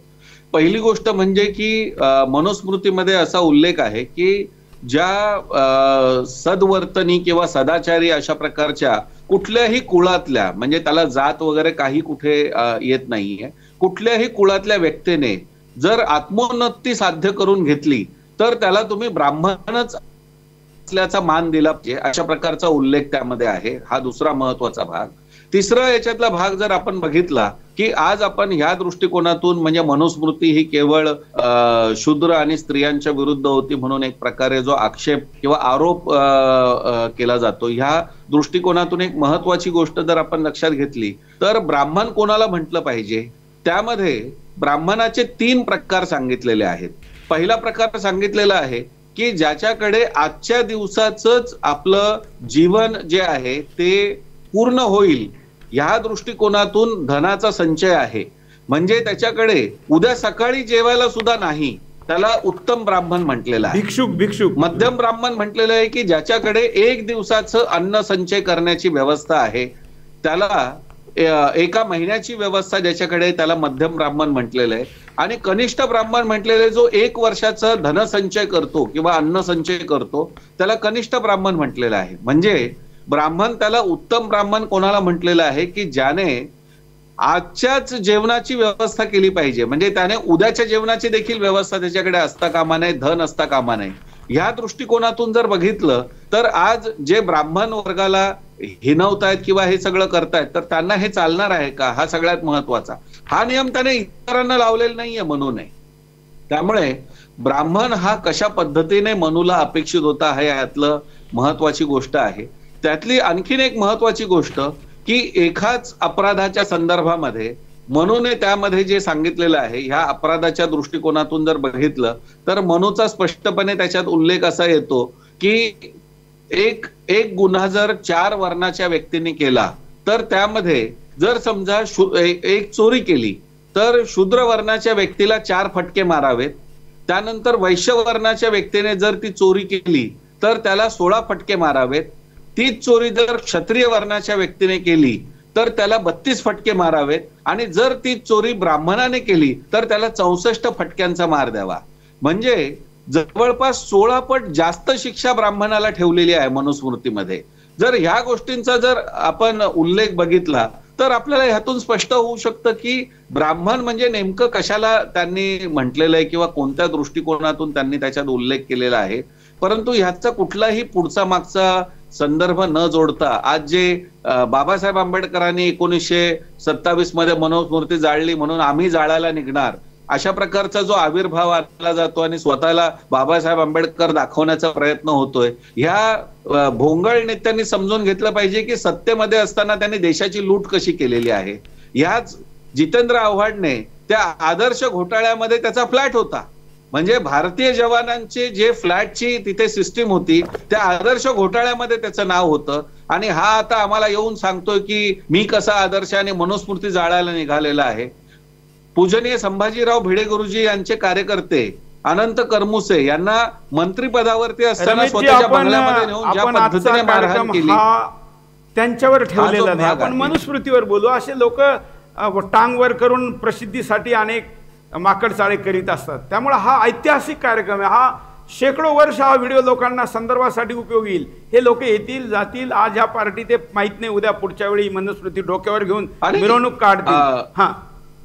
पहिली गोष्ट म्हणजे की मनुस्मृतीमध्ये असा उल्लेख आहे की ज्या सद्वर्तनी किंवा सदाचारी अशा प्रकारच्या कुठल्याही कुळातल्या म्हणजे त्याला जात वगैरे काही कुठे येत नाहीये कुठल्याही कुळातल्या व्यक्तीने जर आत्मोन्नती साध्य करून घेतली तर त्याला तुम्ही ब्राह्मणच असल्याचा मान दिला पाहिजे अशा प्रकारचा उल्लेख त्यामध्ये आहे. हा दुसरा महत्वाचा भाग. तिसरा याच्यातला भाग जर आपण बघितला की आज आपण ह्या दृष्टिकोनातून म्हणजे मनुस्मृती ही केवळ शूद्र आणि स्त्रियांच्या विरुद्ध होती म्हणून एक प्रकारे जो आक्षेप किंवा आरोप केला जातो ह्या दृष्टिकोनातून एक महत्वाची गोष्ट जर आपण लक्षात घेतली तर ब्राह्मण कोणाला म्हटलं पाहिजे त्यामध्ये ब्राह्मणाचे 3 प्रकार सांगितलेले आहेत. पहिला प्रकार सांगितलेला आहे की ज्याच्याकडे आजच्या दिवसाचंच आपलं जीवन जे आहे ते पूर्ण होईल या दृष्टिकोनातून धनाचा संचय आहे म्हणजे त्याच्याकडे उद्या सकाळी जेवायला सुद्धा नाही त्याला उत्तम ब्राह्मण म्हटलेलं आहे. भिक्षुक. मध्यम ब्राह्मण म्हटलेलं आहे की ज्याच्याकडे 1 दिवसाचं अन्न संचय करण्याची व्यवस्था आहे त्याला एका महिन्याची व्यवस्था ज्याच्याकडे, त्याला मध्यम ब्राह्मण म्हटलेलं आहे. आणि कनिष्ठ ब्राह्मण म्हटलेले जो 1 वर्षाचा धनसंचय करतो किंवा अन्न संचय करतो त्याला कनिष्ठ ब्राह्मण म्हटलेलं आहे. म्हणजे ब्राह्मण, त्याला उत्तम ब्राह्मण कोणाला म्हटलेलं आहे की ज्याने आजच्याच जेवणाची व्यवस्था केली पाहिजे. म्हणजे त्याने उद्याच्या जेवणाची देखील व्यवस्था त्याच्याकडे असता कामा नये, धन असता कामा नये. ह्या दृष्टिकोनातून जर बघितलं तर आज जे ब्राह्मण वर्गाला हिनवतायत किंवा हे सगळं करतायत तर त्यांना हे चालणार आहे का, हा सगळ्यात महत्वाचा. हा नियम त्याने इतरांना लावलेला नाहीये मनूने. त्यामुळे ब्राह्मण हा कशा पद्धतीने मनूला अपेक्षित होता हे यातलं महत्वाची गोष्ट आहे. त्यातली आणखीन एक महत्वाची गोष्ट की एकाच अपराधाच्या संदर्भामध्ये मनूने त्यामध्ये जे सांगितलेलं आहे, ह्या अपराधाच्या दृष्टिकोनातून जर बघितलं तर मनूचा स्पष्टपणे त्याच्यात उल्लेख असा येतो की एक गुन्हा जर 4 वर्णाच्या व्यक्तीने केला तर त्यामध्ये जर समजा एक चोरी केली तर शूद्र वर्णाच्या व्यक्तीला 4 फटके मारावेत. त्यानंतर वैश्य वर्णाच्या व्यक्तीने जर ती चोरी केली तर त्याला 16 फटके मारावेत. तीच चोरी जर क्षत्रिय वर्णाच्या व्यक्तीने केली तर त्याला 32 फटके मारावेत. आणि जर ती चोरी ब्राह्मणाने केली तर त्याला 64 फटक्यांचा मार द्यावा. म्हणजे जवळपास 16 पट जास्त शिक्षा ब्राह्मणाला ठेवलेली आहे मनुस्मृतीमध्ये. जर ह्या गोष्टींचा जर आपण उल्लेख बघितला तर आपल्याला ह्यातून स्पष्ट होऊ शकतं की ब्राह्मण म्हणजे नेमकं कशाला त्यांनी म्हटलेलं आहे किंवा कोणत्या दृष्टिकोनातून त्यांनी त्याच्यात उल्लेख केलेला आहे. परंतु ह्याचा कुठलाही पुढचा मागचा संदर्भ न जोडता आज जे बाबासाहेब आंबेडकरांनी 1927 मध्ये मनुस्मृती जाळली म्हणून आम्ही जाळायला निघणार, अशा प्रकारचा जो आविर्भाव आणला जातो आणि स्वतःला बाबासाहेब आंबेडकर दाखवण्याचा प्रयत्न होतोय, ह्या भोंगळ नेत्यांनी समजून घेतलं पाहिजे की सत्तेमध्ये असताना त्यांनी देशाची लूट कशी केलेली आहे. ह्याच जितेंद्र आव्हाडने त्या आदर्श घोटाळ्यामध्ये त्याचा फ्लॅट होता. म्हणजे भारतीय जवानांचे जे फ्लॅटची तिथे सिस्टीम होती त्या आदर्श घोटाळ्यामध्ये त्याचं नाव होतं. आणि हा आता आम्हाला येऊन सांगतोय की मी कसा आदर्शाने मनुस्मृती जाळायला निघालेला आहे. पूजनीय संभाजीराव भिडे गुरुजी यांचे कार्यकर्ते अनंत करमुसे यांना मंत्रिपदावरती असताना स्वतःच्या बंगल्यामध्ये नेऊन ज्या पद्धतीने मारहाण केली त्यांच्यावर ठेवलेला नाही. आपण मनुस्मृतीवर बोलू. असे लोक टांगवर करून प्रसिद्धीसाठी अनेक माकडचाळे करीत असतात. त्यामुळे हा ऐतिहासिक कार्यक्रम आहे. हा शेकडो वर्ष हा व्हिडिओ लोकांना संदर्भासाठी उपयोगी येईल. हे लोक येतील जातील, आज ह्या पार्टी ते माहित नाही, उद्या पुढच्या वेळी मनुस्मृती डोक्यावर घेऊन मिरवणूक काढतील. हा,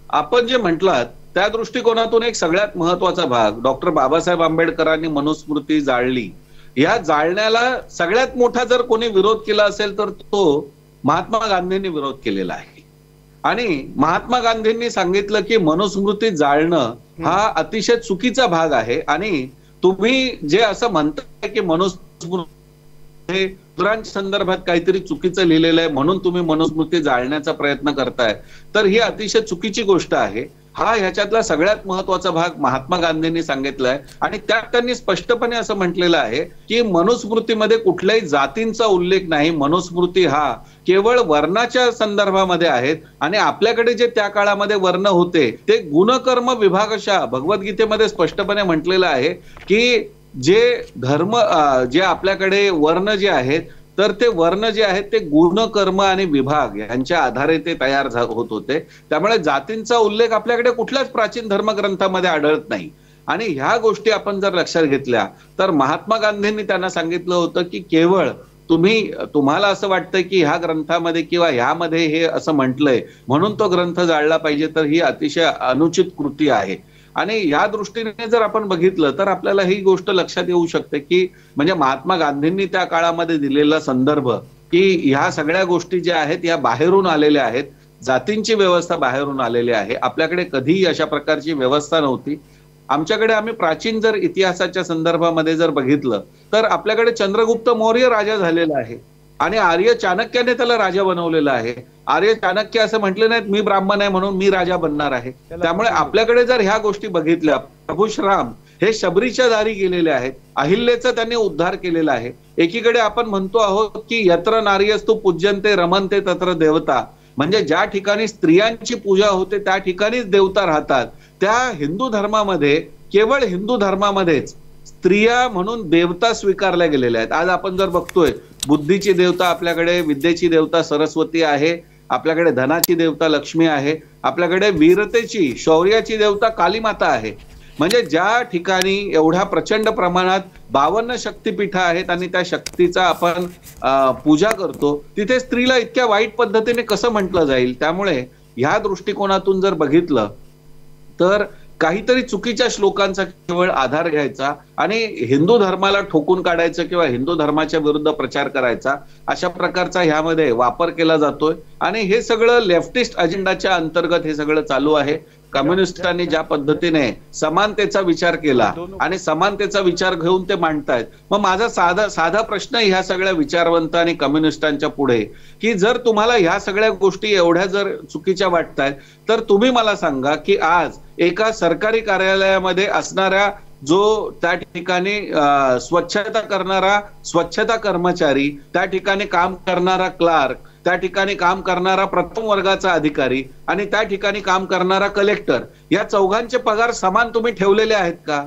आपण जे म्हटलात त्या दृष्टिकोनातून एक सगळ्यात महत्वाचा भाग, डॉक्टर बाबासाहेब आंबेडकरांनी मनुस्मृती जाळली. या जाळण्याला सगळ्यात मोठा जर कोणी विरोध केला असेल तर तो महात्मा गांधींनी विरोध केलेला आहे. आणि महात्मा गांधींनी सांगितलं की मनुस्मृती जाळणं हा अतिशय चुकीचा भाग आहे. आणि तुम्ही जे असं म्हणताय की मनुस्मृती शूद्रांच्या संदर्भात काहीतरी चुकीचं लिहिलेलं आहे म्हणून तुम्ही मनुस्मृती जाळण्याचा प्रयत्न करताय, तर ही अतिशय चुकीची गोष्ट आहे. हा ह्याच्यातला सगळ्यात महत्वाचा भाग महात्मा गांधींनी सांगितलाय. आणि त्यात त्यांनी स्पष्टपणे असं म्हटलेलं आहे की मनुस्मृतीमध्ये कुठल्याही जातींचा उल्लेख नाही. मनुस्मृती हा केवळ वर्णाच्या संदर्भामध्ये आहेत. आणि आपल्याकडे जे त्या काळामध्ये वर्ण होते ते गुणकर्म विभागशः भगवद्गीतेमध्ये स्पष्टपणे म्हटलेलं आहे की जे धर्म जे आपल्याकडे वर्ण जे आहेत तर ते वर्ण जे आहेत ते गुण कर्म आणि विभाग यांच्या आधारे ते तयार होत होते. त्यामुळे जातींचा उल्लेख आपल्याकडे कुठल्याच प्राचीन धर्मग्रंथामध्ये आढळत नाही. आणि ह्या गोष्टी आपण जर लक्षात घेतल्या तर महात्मा गांधींनी त्यांना सांगितलं होतं की केवळ तुम्हाला असं वाटतंय की ह्या ग्रंथामध्ये किंवा ह्यामध्ये हे असं म्हटलंय म्हणून तो ग्रंथ जाळला पाहिजे, तर ही अतिशय अनुचित कृती आहे. आणि या दृष्टीने जर आपण बघितलं तर आपल्याला ही गोष्ट लक्षात येऊ शकते की म्हणजे महात्मा गांधींनी त्या काळामध्ये दिलेला संदर्भ की ह्या सगळ्या गोष्टी ज्या आहेत या बाहेरून आलेल्या आहेत, जातींची व्यवस्था बाहेरून आलेली आहे. आपल्याकडे कधीही अशा प्रकारची व्यवस्था नव्हती. आमच्याकडे आम्ही प्राचीन जर इतिहासाच्या संदर्भामध्ये जर बघितलं तर आपल्याकडे चंद्रगुप्त मौर्य राजा झालेला आहे आणि आर्य चाणक्याने त्याला राजा बनवलेला आहे. आर्य चाणक्य असं म्हटले नाहीत मी ब्राह्मण आहे म्हणून मी राजा बनणार आहे. त्यामुळे आपल्याकडे जर ह्या गोष्टी बघितल्या, प्रभू श्राम हे शबरीच्या दारी गेलेले आहेत, अहिल्याचा त्यांनी उद्धार केलेला आहे. एकीकडे आपण म्हणतो आहोत की यत्र नार्यस्तु पूज्यन्ते रमन्ते तत्र देवता, म्हणजे ज्या ठिकाणी स्त्रियांची पूजा होते त्या ठिकाणीच देवता राहतात. त्या हिंदू धर्मामध्ये केवळ हिंदू धर्मामध्येच स्त्रिया म्हणून देवता स्वीकारल्या गेलेल्या आहेत. आज आपण जर बघतोय बुद्धीची देवता आपल्याकडे, विद्येची देवता सरस्वती आहे, आपल्याकडे धनाची देवता लक्ष्मी आहे, आपल्याकडे वीरतेची शौर्याची देवता कालीमाता आहे. म्हणजे ज्या ठिकाणी एवढ्या प्रचंड प्रमाणात 52 शक्तिपीठं आहेत आणि त्या शक्तीचा आपण पूजा करतो, तिथे स्त्रीला इतक्या वाईट पद्धतीने कसं म्हटलं जाईल? त्यामुळे ह्या दृष्टिकोनातून जर बघितलं तर काहीतरी चुकीच्या श्लोकांचा केवळ आधार घ्यायचा आणि हिंदू धर्माला ठोकून काढायचं किंवा हिंदू धर्माच्या विरुद्ध प्रचार करायचा, अशा प्रकारचा ह्यामध्ये वापर केला जातोय. आणि हे सगळं लेफ्टिस्ट अजेंडाच्या अंतर्गत हे सगळं चालू आहे. कम्युनिस्टांनी ज्या पद्धतीने समानतेचा विचार केला आणि समानतेचा विचार घेऊन ते मांडतायत. मग माझा साधा प्रश्न ह्या सगळ्या विचारवंत आणि कम्युनिस्टांच्या पुढे, की जर तुम्हाला ह्या सगळ्या गोष्टी एवढ्या जर चुकीच्या वाटतायत, तर तुम्ही मला सांगा की आज एका सरकारी कार्यालयामध्ये असणाऱ्या जो त्या ठिकाणी स्वच्छता करणारा स्वच्छता कर्मचारी, त्या ठिकाणी काम करणारा क्लार्क, त्या ठिकाणी काम करणारा प्रथम वर्गाचा अधिकारी आणि त्या ठिकाणी काम करणारा कलेक्टर, या चौघांचे पगार समान तुम्ही ठेवलेले आहेत का?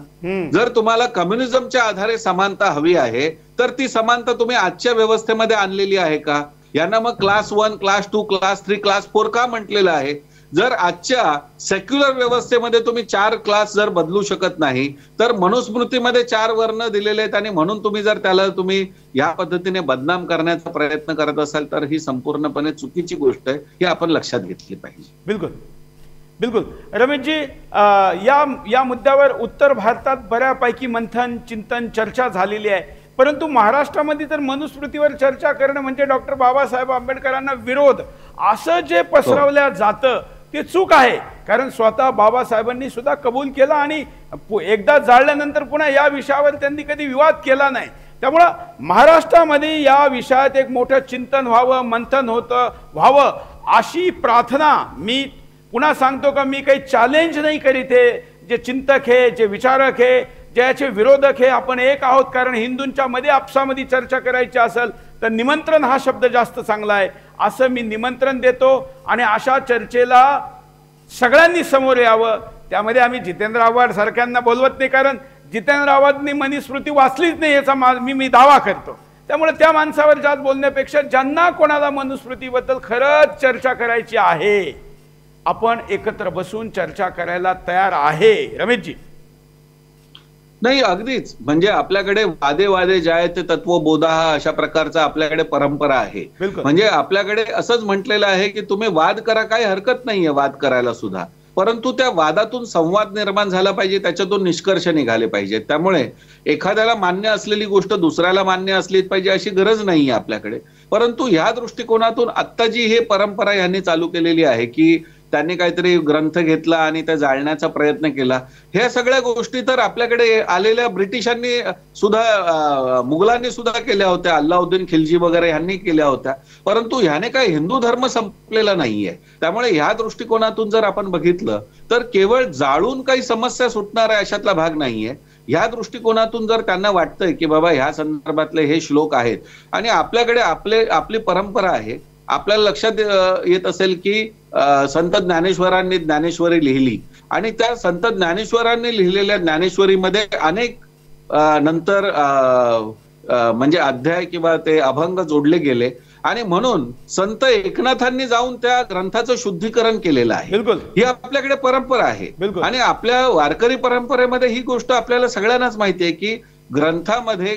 जर तुम्हाला कम्युनिझमच्या आधारे समानता हवी आहे, तर ती समानता तुम्ही आजच्या व्यवस्थेमध्ये आणलेली आहे का? यांना मग क्लास 1, क्लास 2, क्लास 3, क्लास 4 का म्हटलेलं आहे? जर आजच्या सेक्युलर व्यवस्थेमध्ये तुम्ही 4 क्लास जर बदलू शकत नाही, तर मनुस्मृतीमध्ये 4 वर्ण दिलेले आहेत आणि म्हणून तुम्ही जर त्याला तुम्ही या पद्धतीने बदनाम करण्याचा प्रयत्न करत असाल, तर ही संपूर्णपणे चुकीची गोष्ट आहे. ही आपण लक्षात घेतली पाहिजे. बिलकुल बिलकुल. रमेशजी, या मुद्द्यावर उत्तर भारतात बऱ्यापैकी मंथन, चिंतन, चर्चा झालेली आहे. परंतु महाराष्ट्रामध्ये तर मनुस्मृतीवर चर्चा करणं म्हणजे डॉक्टर बाबासाहेब आंबेडकरांना विरोध असं जे पसरवल्या जातं ते चूक आहे. कारण स्वतः बाबासाहेबांनी सुद्धा कबूल केला आणि एकदा जाळल्यानंतर पुन्हा या विषयावर त्यांनी कधी विवाद केला नाही. त्यामुळं महाराष्ट्रामध्ये या विषयात एक मोठं चिंतन व्हावं, मंथन व्हावं अशी प्रार्थना. मी पुन्हा सांगतो का मी काही चॅलेंज नाही करीत आहे. जे चिंतक आहे, जे विचारक आहे, ज्याचे विरोधक हे आपण एक आहोत. कारण हिंदूंच्या मध्ये आपसामध्ये चर्चा करायची असेल तर निमंत्रण हा शब्द जास्त चांगला आहे. असं मी निमंत्रण देतो आणि अशा चर्चेला सगळ्यांनी समोर यावं. त्यामध्ये आम्ही जितेंद्र आव्हाड सारख्यांना बोलवत नाही, कारण जितेंद्र आव्हाडनी मनुस्मृती वाचलीच नाही याचा मी दावा करतो. त्यामुळे त्या माणसावर जात बोलण्यापेक्षा ज्यांना कोणाला मनुस्मृतीबद्दल खरंच चर्चा करायची आहे, आपण एकत्र बसून चर्चा करायला तयार आहे. रमेशजी, नाही, अगदीच. म्हणजे आपल्याकडे वादे वादे जायते तत्वबोधा अशा प्रकारचा आपल्याकडे परंपरा आहे. म्हणजे आपल्याकडे असंच म्हटलेलं आहे की तुम्ही वाद करा, काही हरकत नाहीये वाद करायला सुद्धा, परंतु त्या वादातून संवाद निर्माण झाला पाहिजे, त्याच्यातून निष्कर्ष निघाले पाहिजेत. त्यामुळे एखाद्याला मान्य असलेली गोष्ट दुसऱ्याला मान्य असलीच पाहिजे अशी गरज नाहीये आपल्याकडे. परंतु ह्या दृष्टिकोनातून आत्ता जी हे परंपरा यांनी चालू केलेली आहे की त्यांनी काहीतरी ग्रंथ घेतला आणि त्या जाळण्याचा प्रयत्न केला, ह्या सगळ्या गोष्टी तर आपल्याकडे आलेल्या ब्रिटिशांनी सुद्धा, मुघलांनी सुद्धा केल्या होत्या, अल्लाउद्दीन खिलजी वगैरे यांनी केल्या होत्या. परंतु ह्याने काय हिंदू धर्म संपलेला नाहीये. त्यामुळे ह्या दृष्टिकोनातून जर आपण बघितलं तर केवळ जाळून काही समस्या सुटणार आहे अशातला भाग नाहीये. ह्या दृष्टिकोनातून जर त्यांना वाटतंय की बाबा ह्या संदर्भातले हे श्लोक आहेत आणि आपल्याकडे आपली परंपरा आहे. आपल्याला लक्षात येत असेल की संत ज्ञानेश्वरांनी ज्ञानेश्वरी लिहिली आणि त्या संत ज्ञानेश्वरांनी लिहिलेल्या ज्ञानेश्वरीमध्ये अनेक नंतर म्हणजे अध्याय किंवा ते अभंग जोडले गेले आणि म्हणून संत एकनाथांनी जाऊन त्या ग्रंथाचं शुद्धीकरण केलेलं आहे. बिलकुल, ही आपल्याकडे परंपरा आहे. आणि आपल्या वारकरी परंपरेमध्ये ही गोष्ट आपल्याला सगळ्यांनाच माहिती आहे की ग्रंथामध्ये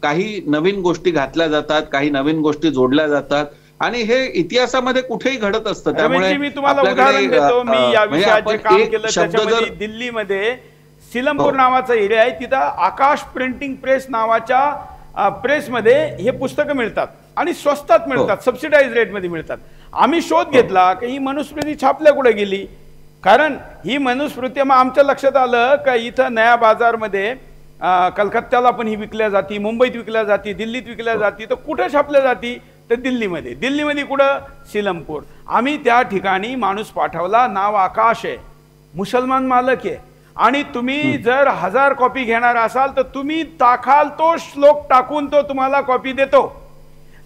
काही नवीन गोष्टी घातल्या जातात, काही नवीन गोष्टी जोडल्या जातात आणि हे इतिहासामध्ये कुठेही घडत असतं. त्यामुळे मी तुम्हाला उदाहरण देतो. मी या विषयाचे काम केलं त्याच्यामध्ये दिल्लीमध्ये सिलमपूर नावाचा एरिया आहे, तिथं आकाश प्रिंटिंग प्रेस नावाच्या प्रेसमध्ये हे पुस्तकं मिळतात आणि स्वस्तात मिळतात, सबसिडाइज रेटमध्ये मिळतात. आम्ही शोध घेतला की ही मनुस्मृती छापल्या कुठे गेली. कारण ही मनुस्मृती मग आमच्या लक्षात आलं का इथं नया बाजारमध्ये कलकत्त्याला पण ही विकल्या जाती, मुंबईत विकल्या जाती, दिल्लीत विकल्या जाती. तर कुठे छापल्या जाती तर दिल्लीमध्ये कुठं सिलमपूर. आम्ही त्या ठिकाणी माणूस पाठवला, नाव आकाश आहे, मुसलमान मालक आहे आणि तुम्ही जर 1000 कॉपी घेणार असाल तर तुम्ही टाकाल तो श्लोक टाकून तो तुम्हाला कॉपी देतो.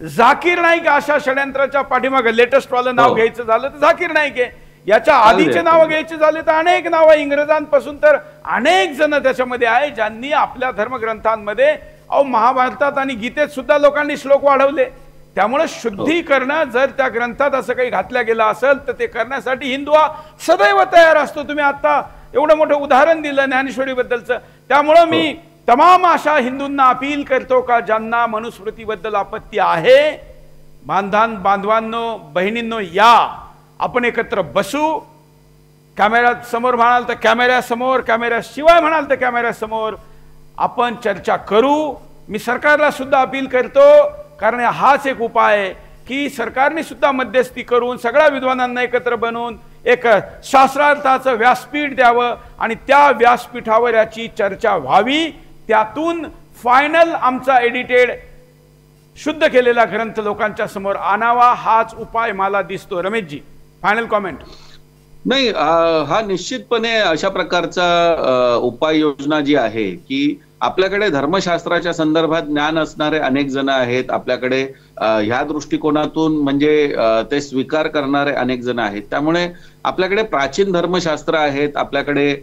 झाकीर नाईक अशा षड्यंत्राच्या पाठीमागे लेटेस्ट वालं नाव घ्यायचं झालं तर झाकीर नाईक आहे. याच्या आधीचे नाव घ्यायचे झाले तर अनेक नाव, इंग्रजांपासून तर अनेक जण त्याच्यामध्ये आहे ज्यांनी आपल्या धर्मग्रंथांमध्ये महाभारतात आणि गीतेत सुद्धा लोकांनी श्लोक वाढवले. त्यामुळे शुद्धीकरण जर त्या ग्रंथात असं काही घातल्या गेलं असेल तर ते करण्यासाठी हिंदू हा सदैव तयार असतो. तुम्ही आता एवढं मोठं उदाहरण दिलं ज्ञानेश्वरीबद्दलचं. त्यामुळं मी तमाम अशा हिंदूंना अपील करतो का ज्यांना मनुस्मृतीबद्दल आपत्ती आहे, बांधवांनो बहिणींनो, या आपण एकत्र बसू. कॅमेरा समोर म्हणाल तर कॅमेऱ्यासमोर, कॅमेऱ्याशिवाय म्हणाल तर कॅमेऱ्यासमोर आपण चर्चा करू. मी सरकारला सुद्धा अपील करतो, कारण हाच एक उपाय आहे की सरकारने सुद्धा मध्यस्थी करून सगळ्या विद्वानांना एकत्र बनवून एक शास्त्रार्थाचं व्यासपीठ द्यावं आणि त्या व्यासपीठावर याची चर्चा व्हावी. त्यातून फायनल आमचा एडिटेड शुद्ध केलेला ग्रंथ लोकांच्या समोर आणावा. हाच उपाय मला दिसतो. Rameshji, final comment. नाही, हा निश्चितपणे अशा प्रकारचा उपाययोजना जी आहे की आपल्याकडे धर्मशास्त्राच्या संदर्भात ज्ञान असणारे अनेक जण आहेत, आपल्याकडे ह्या दृष्टिकोनातून म्हणजे ते स्वीकार करणारे अनेक जण आहेत. त्यामुळे आपल्याकडे प्राचीन धर्मशास्त्र आहेत, आपल्याकडे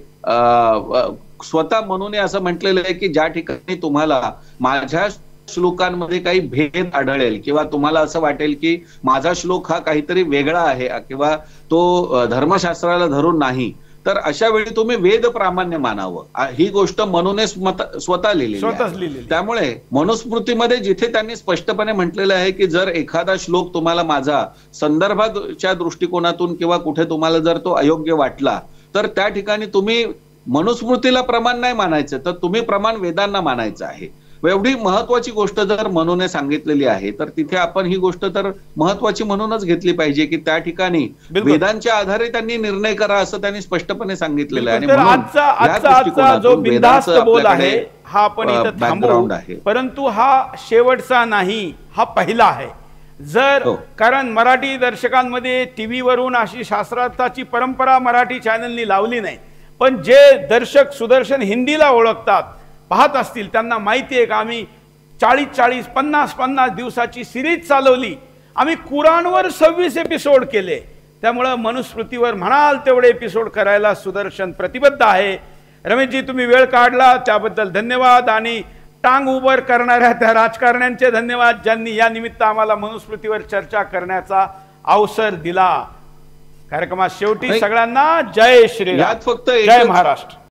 स्वतः म्हणून असं म्हटलेलं आहे की ज्या ठिकाणी तुम्हाला माझ्या श्लोकांमध्ये काही भेद आढळेल किंवा तुम्हाला असं वाटेल की माझा श्लोक हा काहीतरी वेगळा आहे किंवा तो धर्मशास्त्राला धरून नाही, तर अशा वेळी तुम्ही वेद प्रामाण्य मानावं. ही गोष्ट मनुने स्वतः लिहिलेली आहे. त्यामुळे मनुस्मृतीमध्ये जिथे त्यांनी स्पष्टपणे म्हटलेलं आहे की जर एखादा श्लोक तुम्हाला माझा संदर्भाच्या दृष्टिकोनातून किंवा कुठे तुम्हाला जर तो अयोग्य वाटला तर त्या ठिकाणी तुम्ही मनुस्मृतीला प्रमाण नाही मानायचं, तर तुम्ही प्रमाण वेदांना मानायचं आहे. एवढी महत्वाची गोष्ट जर मनुने सांगितलेली आहे तर तिथे आपण ही गोष्ट तर महत्वाची म्हणूनच घेतली पाहिजे की त्या ठिकाणी वेदांच्या आधारे त्यांनी निर्णय करा असं त्यांनी स्पष्टपपणे सांगितलेलं आहे. आजचा जो बिनधास्त बोल आहे हा आपण इथं थांबवून आहे, परंतु हा शेवटचा नाही, हा पहिला आहे. जर कारण मराठी दर्शकांमध्ये टीव्ही वरून अशी शास्त्रार्थाची परंपरा मराठी चॅनलनी लावली नाही, पण जे दर्शक सुदर्शन हिंदीला ओळखतात, पाहत असतील, त्यांना माहिती आहे का आम्ही 40-40, 50-50 दिवसाची सिरीज चालवली. आम्ही कुराणवर 26 एपिसोड केले. त्यामुळे मनुस्मृतीवर म्हणाल तेवढे एपिसोड करायला सुदर्शन प्रतिबद्ध आहे. रमेशजी, तुम्ही वेळ काढला त्याबद्दल धन्यवाद आणि टांग उबर करणाऱ्या त्या राजकारण्यांचे धन्यवाद ज्यांनी या निमित्त आम्हाला मनुस्मृतीवर चर्चा करण्याचा अवसर दिला. कार्यक्रमात शेवटी सगळ्यांना जय श्रीराम, फक्त जय महाराष्ट्र.